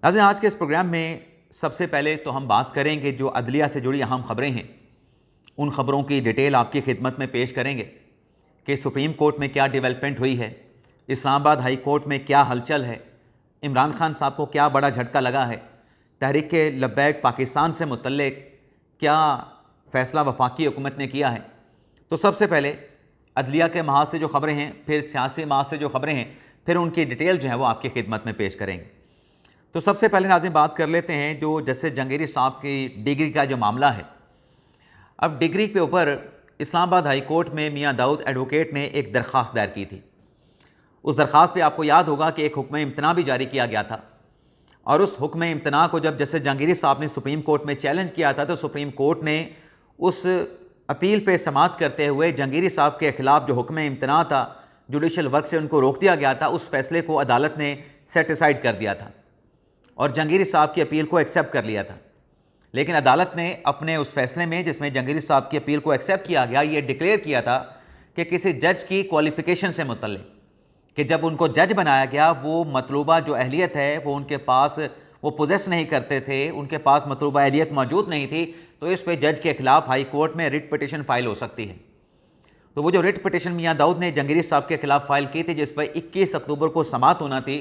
नाज़रीन, आज के इस प्रोग्राम में सबसे पहले तो हम बात करेंगे जो अदलिया से जुड़ी अहम खबरें हैं, उन खबरों की डिटेल आपकी खिदमत में पेश करेंगे कि सुप्रीम कोर्ट में क्या डेवलपमेंट हुई है, इस्लामाबाद हाई कोर्ट में क्या हलचल है, इमरान खान साहब को क्या बड़ा झटका लगा है, तहरीक लब्बैक पाकिस्तान से मुतल्लिक क्या फ़ैसला वफाकी हुकूमत ने किया है। तो सबसे पहले अदलिया के महाज से जो खबरें हैं, फिर सियासी महाज से जो खबरें हैं, फिर उनकी डिटेल जो है वो आपकी खिदमत में पेश करेंगे। तो सबसे पहले नाज़रीन बात कर लेते हैं जो जस्टिस जहांगीर साहब की डिग्री का जो मामला है। अब डिग्री के ऊपर इस्लामाबाद हाई कोर्ट में मियां दाऊद एडवोकेट ने एक दरख्वास्त दायर की थी। उस दरख्वास्त पे आपको याद होगा कि एक हुक्म इम्तना भी जारी किया गया था, और उस हुक्म इम्तना को जब जस्टिस जहांगीर साहब ने सुप्रीम कोर्ट में चैलेंज किया था तो सुप्रीम कोर्ट ने उस अपील पे समाअत करते हुए जहांगीर साहब के ख़िलाफ़ जो हुक्म इम्तना था, जुडिशल वर्क से उनको रोक दिया गया था, उस फैसले को अदालत ने सेटिसाइड कर दिया था और जहांगीर साहब की अपील को एक्सेप्ट कर लिया था। लेकिन अदालत ने अपने उस फैसले में जिसमें जहांगीर साहब की अपील को एक्सेप्ट किया गया, ये डिक्लेयर किया था कि किसी जज की क्वालिफ़िकेशन से मुतल्लिक कि जब उनको जज बनाया गया वो मतलूबा जो अहलियत है वो उनके पास वो पोजेस नहीं करते थे, उनके पास मतलूबा अहलियत मौजूद नहीं थी, तो इस पर जज के खिलाफ हाई कोर्ट में रिट पिटिशन फाइल हो सकती है। तो वो जो रिट पिटिशन मियां दाऊद ने जहांगीर साहब के खिलाफ फाइल की थी, जिस पर 21 अक्टूबर को समाअत होना थी,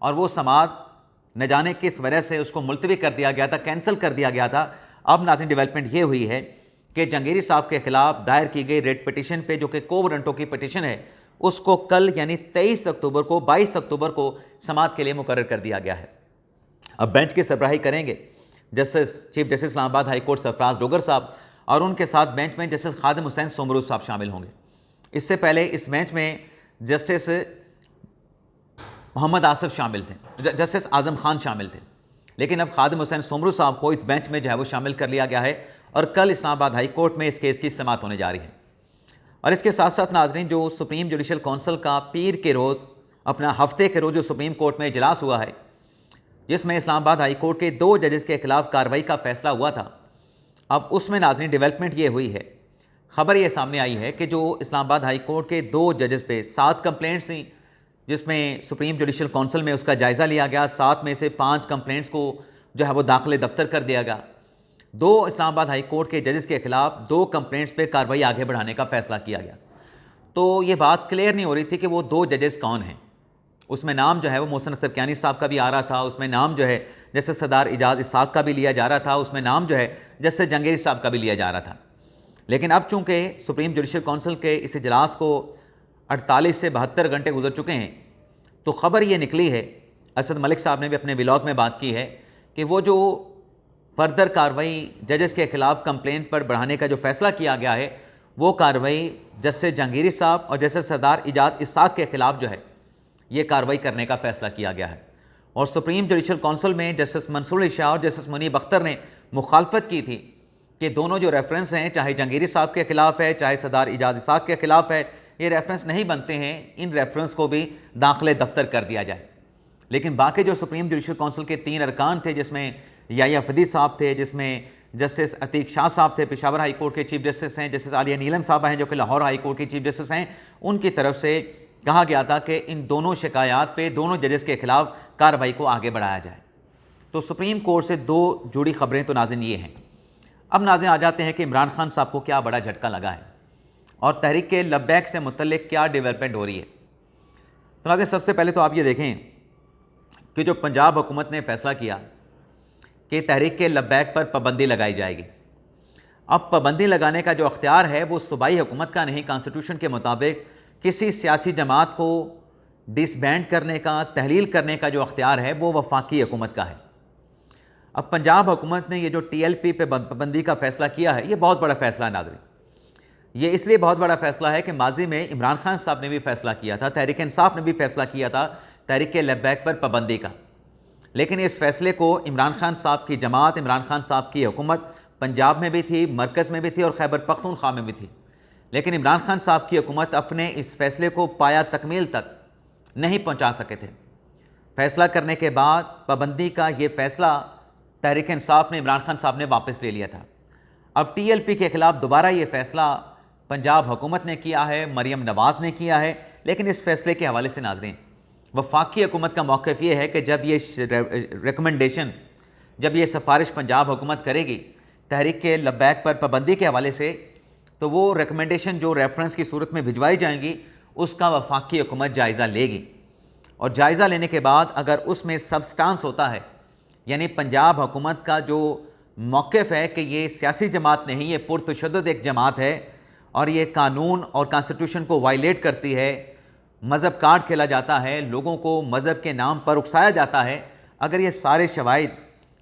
और वो समाअत न जाने किस वजह से उसको मुलतवी कर दिया गया था, कैंसिल कर दिया गया था। अब नाज़रीन डेवलपमेंट ये हुई है कि जहांगीर साहब के खिलाफ दायर की गई रेट पिटिशन पे जो कि को वारंटों की पिटिशन है, उसको कल यानी 22 अक्टूबर को समाअत के लिए मुकर्रर कर दिया गया है। अब बेंच की सरबराही करेंगे chief justice Islamabad high court Sarfaraz Dogar साहब, और उनके साथ बेंच में जस्टिस खादिम हुसैन सोमरूज साहब शामिल होंगे। इससे पहले इस बेंच में जस्टिस मोहम्मद आसिफ शामिल थे, जस्टिस आज़म खान शामिल थे, लेकिन अब खादिम हुसैन सोमरूज साहब को इस बेंच में जो है वो शामिल कर लिया गया है और कल इस्लामाबाद हाई कोर्ट में इस केस की समाअत होने जा रही है। और इसके साथ साथ नाज़रीन जो सुप्रीम जुडिशल काउंसिल का पीर के रोज़ अपना हफ्ते के रोज़ जो सुप्रीम कोर्ट में इजलास हुआ है, जिसमें इस्लामाबाद हाई कोर्ट के 2 जजेस के खिलाफ कार्रवाई का फैसला हुआ था, अब उसमें नाज़रीन डेवलपमेंट ये हुई है, खबर ये सामने आई है कि जो इस्लामाबाद हाई कोर्ट के 2 जजेस पे 7 कंप्लेंट्स थी, जिसमें सुप्रीम जुडिशल काउंसिल में उसका जायज़ा लिया गया। 7 में से 5 कंप्लेंट्स को जो है वो दाखिले दफ्तर कर दिया गया। 2 इस्लामाबाद हाई कोर्ट के जजेस के खिलाफ 2 कंप्लेंट्स पे कार्रवाई आगे बढ़ाने का फैसला किया गया। तो ये बात क्लियर नहीं हो रही थी कि वो 2 जजेस कौन हैं। उसमें नाम जो है वो मोहसिन अख्तर कियानी साहब का भी आ रहा था, उसमें नाम जो है जस्टिस सरदार इजाज़ इसाक का भी लिया जा रहा था, उसमें नाम जो है जस्टिस जहांगीर साहब का भी लिया जा रहा था। लेकिन अब चूँकि सुप्रीम जुडिशल काउंसिल के इस इजलास को 48 से 72 घंटे गुजर चुके हैं, तो ख़बर ये निकली है, असद मलिक साहब ने भी अपने व्लॉग में बात की है कि वो जो फर्दर कार्रवाई जजेस के खिलाफ कंप्लेंट पर बढ़ाने का जो फैसला किया गया है, वो कार्रवाई जस्टिस जहांगीर साहब और जस्टिस सरदार इजाज़ इसाक के खिलाफ जो है ये कार्रवाई करने का फैसला किया गया है। और सुप्रीम जुडिशल काउंसिल में जस्टिस मंसूर शाह और जस्टिस मुनीब अख्तर ने मुखालफत की थी कि दोनों जो रेफरेंस हैं, चाहे जहांगीर साहब के खिलाफ है चाहे सरदार इजाज़ इसाक के खिलाफ है, ये रेफरेंस नहीं बनते हैं, इन रेफरेंस को भी दाखिले दफ्तर कर दिया जाए। लेकिन बाकी जो सुप्रीम जुडिशल काउंसिल के 3 अरकान थे, जिसमें याया फदी साहब थे, जिसमें जस्टिस अतीक शाह साहब थे, पेशावर हाई कोर्ट के चीफ जस्टिस हैं, जस्टिस आलिया नीलम साहब हैं जो कि लाहौर हाई कोर्ट के चीफ जस्टिस हैं, उनकी तरफ से कहा गया था कि इन दोनों शिकायत पे दोनों जजेस के खिलाफ कार्रवाई को आगे बढ़ाया जाए। तो सुप्रीम कोर्ट से 2 जुड़ी खबरें तो नाज़रीन ये हैं। अब नाज़रीन आ जाते हैं कि इमरान खान साहब को क्या बड़ा झटका लगा है और तहरीक लब्बैक से मुतल्लिक क्या डेवलपमेंट हो रही है। तो नाज़रीन सबसे पहले तो आप ये देखें कि जो पंजाब हुकूमत ने फैसला किया कि तहरीक लब्बैक पर पाबंदी लगाई जाएगी। अब पाबंदी लगाने का जो अख्तियार है वो सूबाई हुकूमत का नहीं, कॉन्स्टिट्यूशन के मुताबिक किसी सियासी जमात को डिसबैंड करने का, तहलील करने का जो अख्तियार है वो वफाकी हुकूमत का है। अब पंजाब हुकूमत ने ये जो TLP पे पाबंदी का फ़ैसला किया है, ये बहुत बड़ा फ़ैसला है नाज़रीन। ये इसलिए बहुत बड़ा फ़ैसला है कि माजी में इमरान खान साहब ने भी फ़ैसला किया था, तहरीक इंसाफ ने भी फ़ैसला किया था तहरीक लब्बैक पर पाबंदी का। लेकिन इस फ़ैसले को इमरान खान साहब की जमात, इमरान खान साहब की हुकूमत पंजाब में भी थी, मरकज़ में भी थी और खैबर पख्तूनख्वा में भी थी, लेकिन इमरान खान साहब की हुकूमत अपने इस फैसले को पाया तकमील तक नहीं पहुंचा सके थे। फैसला करने के बाद पाबंदी का ये फ़ैसला तहरीक इंसाफ ने, इमरान खान साहब ने वापस ले लिया था। अब TLP के ख़िलाफ़ दोबारा ये फ़ैसला पंजाब हुकूमत ने किया है, मरीम नवाज़ ने किया है। लेकिन इस फैसले के हवाले से नाज़रीन वफाकी हुकूमत का मौक़िफ़ ये है कि जब ये रिकमेंडेशन, जब ये सिफारिश पंजाब हुकूमत करेगी तहरीक लब्बैक पर पाबंदी के हवाले से, तो वो रिकमेंडेशन जो रेफरेंस की सूरत में भिजवाई जाएंगी उसका वफाकी हुकूमत जायज़ा लेगी। और जायज़ा लेने के बाद अगर उसमें सब्सटेंस होता है, यानी पंजाब हुकूमत का जो मौक़िफ़ है कि ये सियासी जमात नहीं, ये पुरतशद्दुद एक जमात है और ये कानून और कॉन्स्टिट्यूशन को वायलेट करती है, मज़हब कार्ड खेला जाता है, लोगों को मज़हब के नाम पर उकसाया जाता है, अगर ये सारे शवाहिद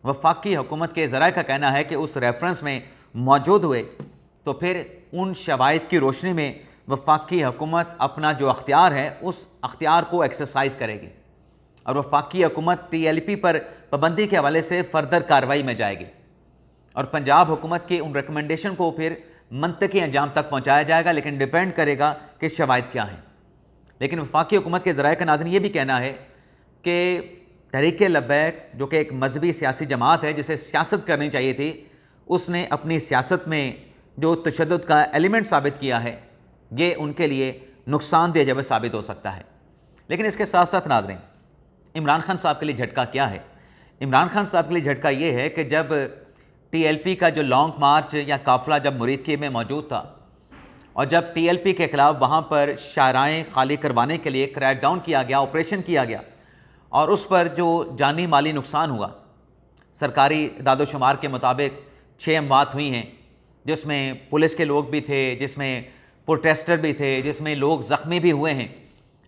वफाकी हुकूमत के ज़राए का कहना है कि उस रेफरेंस में मौजूद हुए, तो फिर उन शवाहिद की रोशनी में वफाकी हुकूमत अपना जो अख्तियार है उस अख्तियार को एक्सरसाइज करेगी और वफाकी हुकूमत TLP पर पाबंदी के हवाले से फ़र्दर कार्रवाई में जाएगी और पंजाब हुकूमत की उन रिकमेंडेशन को फिर मंतकी अंजाम तक पहुँचाया जाएगा, लेकिन डिपेंड करेगा कि शवाहिद क्या हैं। लेकिन वफाकी हुकूमत के ज़राए का नाज़रीन ये भी कहना है कि तहरीक लब्बैक जो कि एक मजहबी सियासी जमात है जिसे सियासत करनी चाहिए थी, उसने अपनी सियासत में जो तशद्दुद का एलिमेंट साबित किया है, ये उनके लिए नुकसानदेह जब साबित हो सकता है। लेकिन इसके साथ साथ नाज़रीन, इमरान खान साहब के लिए झटका क्या है? इमरान खान साहब के लिए झटका ये है कि जब TLP का जो लॉन्ग मार्च या काफ़िला जब मुरीदकी में मौजूद था और जब TLP के ख़िलाफ़ वहाँ पर शाहराएँ खाली करवाने के लिए क्रैकडाउन किया गया, ऑपरेशन किया गया और उस पर जो जानी माली नुकसान हुआ, सरकारी दादोशुमार के मुताबिक 6 अमवात हुई हैं, जिसमें पुलिस के लोग भी थे, जिसमें प्रोटेस्टर भी थे, जिसमें लोग ज़ख्मी भी हुए हैं।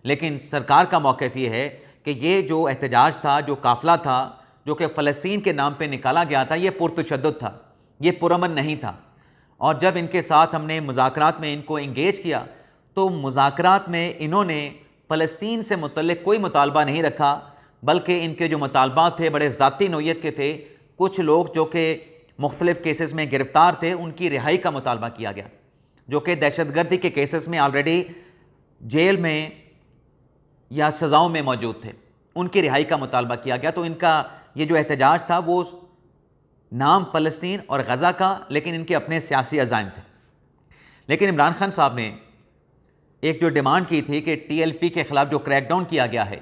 लेकिन सरकार का मौक़िफ़ ये है कि ये जो एहतजाज था, जो काफ़िला था, जो कि फ़लस्तीन के नाम पे निकाला गया था, ये पुरतशद्दुद था, ये पुरअमन नहीं था। और जब इनके साथ हमने मुज़ाकरात में इनको इंगेज किया, तो मुज़ाकरात में इन्होंने फ़लस्तीन से मुतल्लिक़ कोई मुतालबा नहीं रखा, बल्कि इनके जो मुतालबात थे बड़े ज़ाती नौइयत के थे। कुछ लोग जो कि मुख्तलिफ़ केसेस में गिरफ़्तार थे, उनकी रिहाई का मुतालबा किया गया, जो कि दहशतगर्दी के केसेस में ऑलरेडी जेल में या सज़ाओं में मौजूद थे, उनकी रिहाई का मुतालबा किया गया। तो इनका ये जो एहतजाज था वो नाम फ़लस्तीन और गज़ा का, लेकिन इनके अपने सियासी अज़ाइम थे। लेकिन इमरान खान साहब ने एक जो डिमांड की थी कि TLP के ख़िलाफ़ जो क्रैकडाउन किया गया है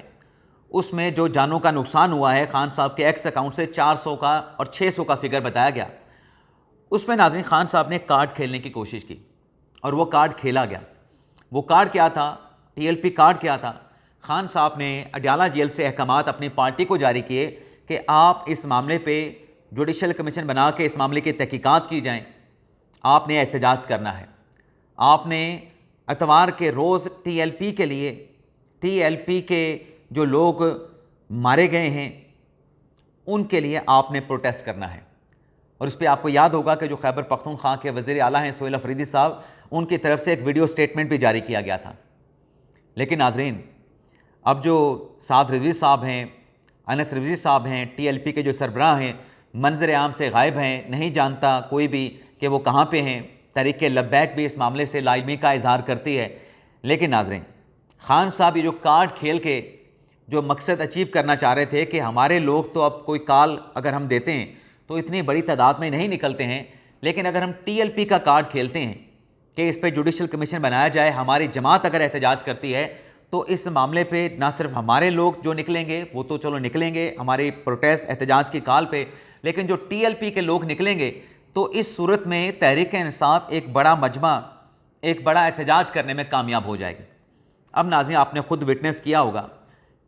उसमें जो जानों का नुकसान हुआ है, खान साहब के एक्स अकाउंट से 400 का और 600 का फिगर बताया गया। उसमें नाज़रीन खान साहब ने कार्ड खेलने की कोशिश की और वो कार्ड खेला गया। वो कार्ड क्या था? TLP कार्ड क्या था? खान साहब ने अडयाला जेल से अहकामात अपनी पार्टी को जारी किए कि आप इस मामले पे जुडिशल कमीशन बना के इस मामले की तहकीकात की जाएं, आपने एहतजाज करना है, आपने इतवार के रोज़ TLP के लिए, TLP के जो लोग मारे गए हैं उनके लिए आपने प्रोटेस्ट करना है। और इस पर आपको याद होगा कि जो खैबर पख्तूनख्वा के वज़ीर आला हैं सोहेल अफरीदी साहब, उनकी तरफ से एक वीडियो स्टेटमेंट भी जारी किया गया था। लेकिन नाज़रीन, अब जो साद रिजवी साहब हैं, अनस रिजवी साहब हैं, TLP के जो सरबराह हैं, मंजर आम से गायब हैं, नहीं जानता कोई भी कि वो कहाँ पे हैं। तहरीक लब्बैक भी इस मामले से लाइमी का इजहार करती है। लेकिन नाज़रीन, खान साहब ये जो कार्ड खेल के जो मकसद अचीव करना चाह रहे थे कि हमारे लोग तो अब कोई कॉल अगर हम देते हैं तो इतनी बड़ी तादाद में नहीं निकलते हैं, लेकिन अगर हम TLP का कार्ड खेलते हैं कि इस पर जुडिशल कमीशन बनाया जाए, हमारी जमात अगर एहतजाज करती है तो इस मामले पे ना सिर्फ हमारे लोग जो निकलेंगे वो तो चलो निकलेंगे हमारी प्रोटेस्ट एहतजाज की कॉल पे, लेकिन जो TLP के लोग निकलेंगे तो इस सूरत में तहरीक इंसाफ एक बड़ा मजमा, एक बड़ा एहतजाज करने में कामयाब हो जाएगी। अब नाज़रीन, आपने खुद विटनेस किया होगा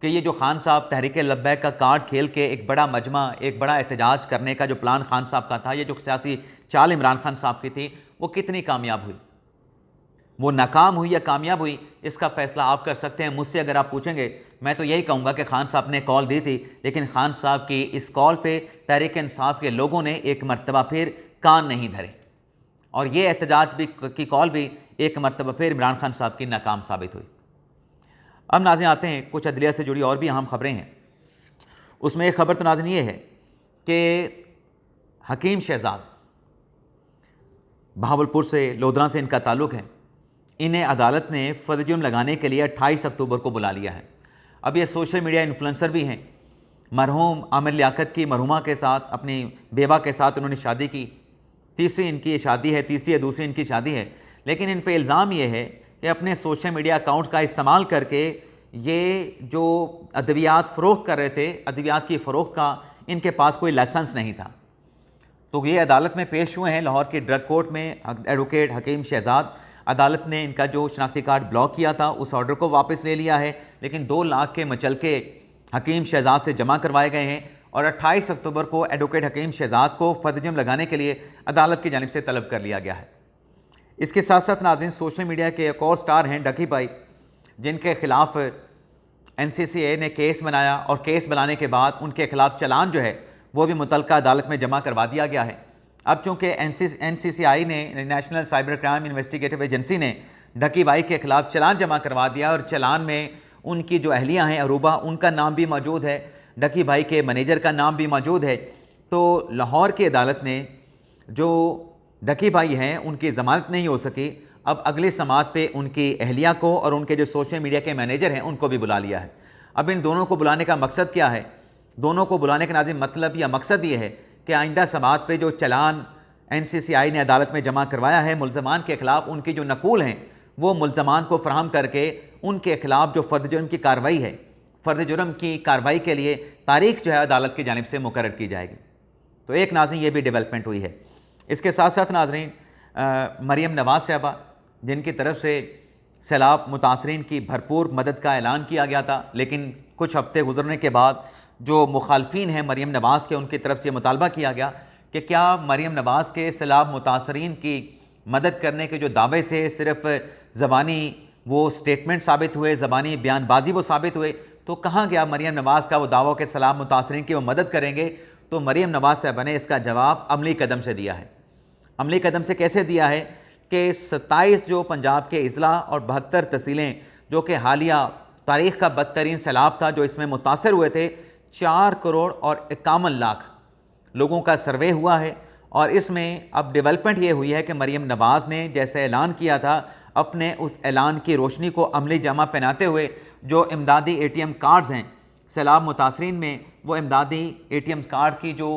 कि ये जो खान साहब तहरीक लब्बैक का कार्ड खेल के एक बड़ा मजमा, एक बड़ा एहतजाज करने का जो प्लान खान साहब का था, ये जो सियासी चाल इमरान खान साहब की थी, वो कितनी कामयाब हुई, वो नाकाम हुई या कामयाब हुई, इसका फ़ैसला आप कर सकते हैं। मुझसे अगर आप पूछेंगे, मैं तो यही कहूँगा कि खान साहब ने कॉल दी थी, लेकिन खान साहब की इस कॉल पे तहरीक इंसाफ के लोगों ने एक मरतबा फिर कान नहीं धरे और ये एहतजाज भी की कॉल भी एक मरतबा फिर इमरान खान साहब की नाकाम साबित हुई। अब नाज़रीन आते हैं कुछ अदलिया से जुड़ी और भी अहम खबरें हैं। उसमें एक ख़बर तो नाज़रीन ये है कि हकीम शहजाद, बहावलपुर से, लोधरा से इनका ताल्लुक़ है, इन्हें अदालत ने फर्द जुर्म लगाने के लिए 28 अक्टूबर को बुला लिया है। अब ये सोशल मीडिया इन्फ्लुएंसर भी हैं। मरहूम आमिर लियाकत की मरहुमा के साथ, अपनी बेवा के साथ उन्होंने शादी की, तीसरी इनकी शादी है, तीसरी या दूसरी इनकी शादी है। लेकिन इन पे इल्ज़ाम ये है कि अपने सोशल मीडिया अकाउंट का इस्तेमाल करके ये जो अद्वियात फ़रोख्त कर रहे थे, अद्वियात की फ़रोख्त का इनके पास कोई लाइसेंस नहीं था। तो ये अदालत में पेश हुए हैं लाहौर के ड्रग कोर्ट में। एडवोकेट हकीम शहजाद, अदालत ने इनका जो शनाख्ती कार्ड ब्लॉक किया था उस ऑर्डर को वापस ले लिया है, लेकिन 2 लाख के मचलके हकीम शहजाद से जमा करवाए गए हैं और 28 अक्टूबर को एडवोकेट हकीम शहजाद को फर्द-ए-जुर्म लगाने के लिए अदालत की जानिब से तलब कर लिया गया है। इसके साथ साथ नाज़रीन, सोशल मीडिया के एक और स्टार हैं डकी भाई, जिनके खिलाफ NCCA ने केस बनाया और केस बनाने के बाद उनके खिलाफ चालान जो है वो भी मुतल्लिका अदालत में जमा करवा दिया गया है। अब चूँकि NCCI ने, national cyber crime investigative agency ने डकी भाई के खिलाफ चालान जमा करवा दिया और चालान में उनकी जो अहलिया हैं अरूबा, उनका नाम भी मौजूद है, डकी भाई के मैनेजर का नाम भी मौजूद है। तो लाहौर की अदालत ने जो डकी भाई हैं उनकी ज़मानत नहीं हो सकी, अब अगली समात पे उनकी अहलिया को और उनके जो सोशल मीडिया के मैनेजर हैं उनको भी बुला लिया है। अब इन दोनों को बुलाने का मकसद क्या है? दोनों को बुलाने का नाज़रीन मतलब या मकसद ये है कि आइंदा समात पे जो चालान NCCI ने अदालत में जमा करवाया है मुल्ज़मान के ख़िलाफ़, उनकी जो नकूल हैं वो मुल्ज़मान को फराहम करके उनके ख़िलाफ़ जो फ़र्द-ए-जुर्म की कार्रवाई है, फ़र्द-ए-जुर्म की कार्रवाई के लिए तारीख़ जो है अदालत की जानिब से मुकर्रर की जाएगी। तो एक नाज़रीन ये भी डेवलपमेंट हुई है। इसके साथ साथ नाज़रीन, मरियम नवाज़ साहबा, जिनकी तरफ से सैलाब मुतासरीन की भरपूर मदद का ऐलान किया गया था, लेकिन कुछ हफ्ते गुजरने के बाद जो मुखालफिन हैं मरियम नवाज़ के, उनकी तरफ से मुतालबा किया गया कि क्या मरियम नवाज़ के सैलाब मुतासरीन की मदद करने के जो दावे थे सिर्फ़ ज़बानी वो स्टेटमेंट साबित हुए, ज़बानी बयानबाजी वो साबित हुए, तो कहाँ गया मरियम नवाज़ का वो दावा कि सैलाब मुतासरीन की वो मदद करेंगे? तो मरियम नवाज़ साहबा ने इसका जवाब अमली कदम से दिया है। अमली कदम से कैसे दिया है कि 27 जो पंजाब के अज़ला और 72 तहसीलें जो कि हालिया तारीख़ का बदतरीन सैलाब था जो इसमें मुतासर हुए थे, 4 करोड़ और 51 लाख लोगों का सर्वे हुआ है। और इसमें अब डेवलपमेंट ये हुई है कि मरियम नवाज़ ने जैसे ऐलान किया था, अपने उस ऐलान की रोशनी को अमली जामा पहनाते हुए जो इमदादी ATM कार्ड्स हैं सैलाब मुतासरीन में, वो इमदादी ATM कार्ड की जो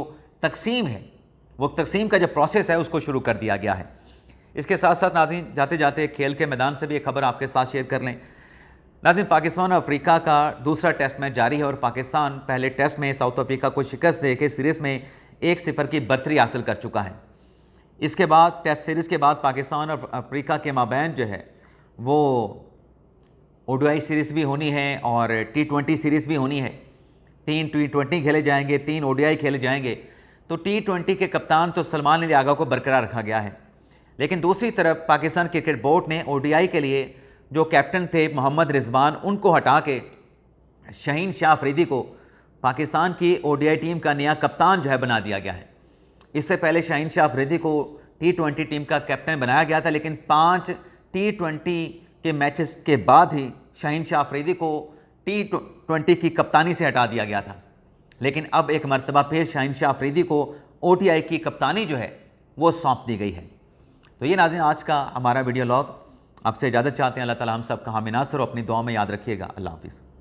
तकसीम है, वो तकसीम का जो प्रोसेस है उसको शुरू कर दिया गया है। इसके साथ साथ नाज़रीन, जाते जाते खेल के मैदान से भी एक खबर आपके साथ शेयर कर लें। नाज़रीन, पाकिस्तान और अफ्रीका का दूसरा टेस्ट मैच जारी है और पाकिस्तान पहले टेस्ट में साउथ अफ्रीका को शिकस्त दे के सीरीज़ में 1-0 की बर्तरी हासिल कर चुका है। इसके बाद टेस्ट सीरीज़ के बाद पाकिस्तान और अफ्रीका के माबैन जो है वो ODI सीरीज़ भी होनी है और T20 सीरीज़ भी होनी है। 3 T20 खेले जाएंगे, 3 ODI खेले जाएंगे। तो T20 के कप्तान तो सलमान अली आगा को बरकरार रखा गया है, लेकिन दूसरी तरफ पाकिस्तान क्रिकेट बोर्ड ने ODI के लिए जो कैप्टन थे मोहम्मद रिजवान, उनको हटा के शाहीन शाह अफरीदी को पाकिस्तान की ODI टीम का नया कप्तान जो है बना दिया गया है। इससे पहले शाहीन शाह अफरीदी को T20 टीम का कैप्टन बनाया गया था, लेकिन 5 T20 के मैचेस के बाद ही शाहीन शाह अफरीदी को T20 की कप्तानी से हटा दिया गया था। लेकिन अब एक मरतबा फिर शाहीन शाह अफरीदी को ODI की कप्तानी जो है वो सौंप दी गई है। तो ये नाज़रीन आज का हमारा वीडियो लॉग। आपसे इजाज़त चाहते हैं। अल्लाह ताला हम सब का हामी नासर हो। अपनी दुआ में याद रखिएगा। अल्लाह हाफ़िज़।